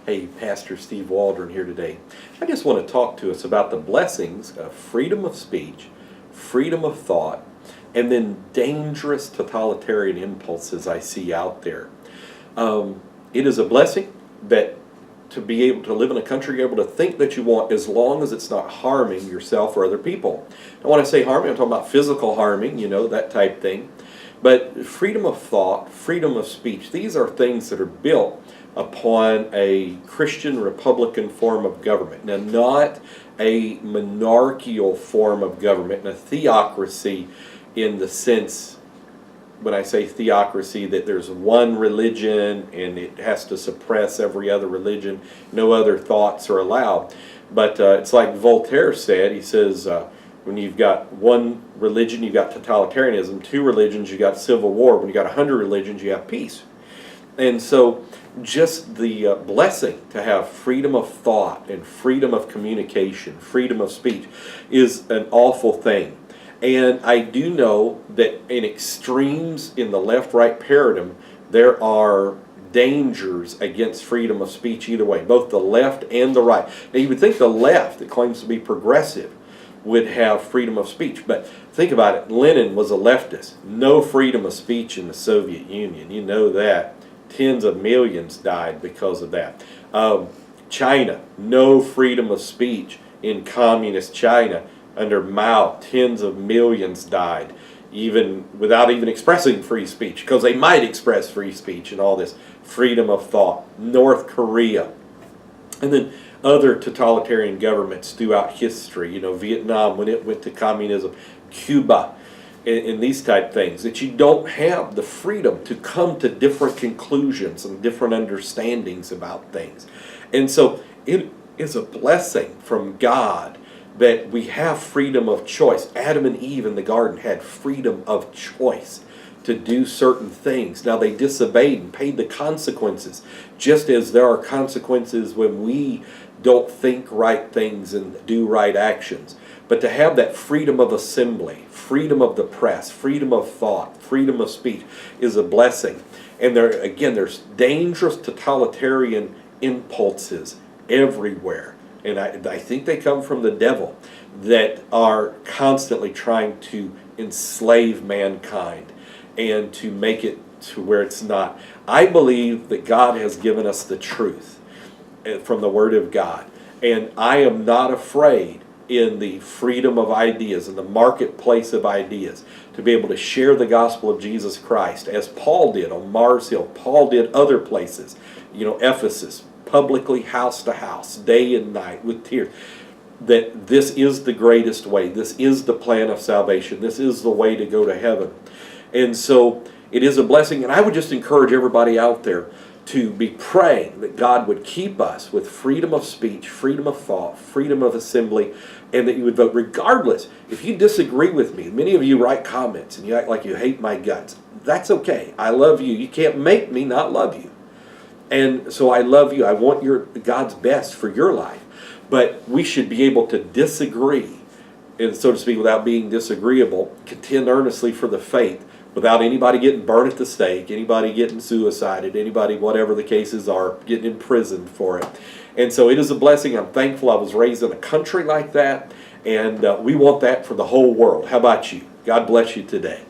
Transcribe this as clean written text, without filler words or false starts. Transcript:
Hey, Pastor Steve Waldron here today. I just want to talk to us about the blessings of freedom of speech, freedom of thought, and then dangerous totalitarian impulses I see out there. It is a blessing that to be able to live in a country, you're able to think that you want, as long as it's not harming yourself or other people. And when I say harming, I'm talking about physical harming, that type thing. But freedom of thought, freedom of speech, these are things that are built upon a Christian Republican form of government. Now, not a monarchical form of government, and a theocracy in the sense, when I say theocracy, that there's one religion and it has to suppress every other religion, no other thoughts are allowed. But it's like Voltaire said, he says, when you've got one religion, you've got totalitarianism. Two religions, you've got civil war. When you've got 100 religions, you have peace. And so just the blessing to have freedom of thought and freedom of communication, freedom of speech, is an awful thing. And I do know that in extremes in the left-right paradigm, there are dangers against freedom of speech either way, both the left and the right. Now, you would think the left, that claims to be progressive, would have freedom of speech. But think about it. Lenin was a leftist. No freedom of speech in the Soviet Union. You know that. Tens of millions died because of that. China, no freedom of speech in communist China. Under Mao, tens of millions died, even without even expressing free speech, because they might express free speech and all this freedom of thought. North Korea, and then other totalitarian governments throughout history. Vietnam when it went to communism, Cuba, and these type things, that you don't have the freedom to come to different conclusions and different understandings about things. And so it is a blessing from God that we have freedom of choice. Adam and Eve in the garden had freedom of choice to do certain things. Now, they disobeyed and paid the consequences, just as there are consequences when we don't think right things and do right actions. But to have that freedom of assembly, freedom of the press, freedom of thought, freedom of speech is a blessing. And there's dangerous totalitarian impulses everywhere. And I think they come from the devil, that are constantly trying to enslave mankind and to make it to where it's not. I believe that God has given us the truth from the Word of God. And I am not afraid in the freedom of ideas, in the marketplace of ideas, to be able to share the gospel of Jesus Christ, as Paul did on Mars Hill. Paul did other places, Ephesus, publicly, house to house, day and night, with tears, that this is the greatest way. This is the plan of salvation. This is the way to go to heaven. And so it is a blessing. And I would just encourage everybody out there to be praying that God would keep us with freedom of speech, freedom of thought, freedom of assembly, and that you would vote regardless. If you disagree with me, many of you write comments and you act like you hate my guts. That's okay. I love you. You can't make me not love you. And so I love you. I want God's best for your life. But we should be able to disagree, and so to speak, without being disagreeable, contend earnestly for the faith, without anybody getting burned at the stake, anybody getting suicided, anybody, whatever the cases are, getting imprisoned for it. And so it is a blessing. I'm thankful I was raised in a country like that, and we want that for the whole world. How about you? God bless you today.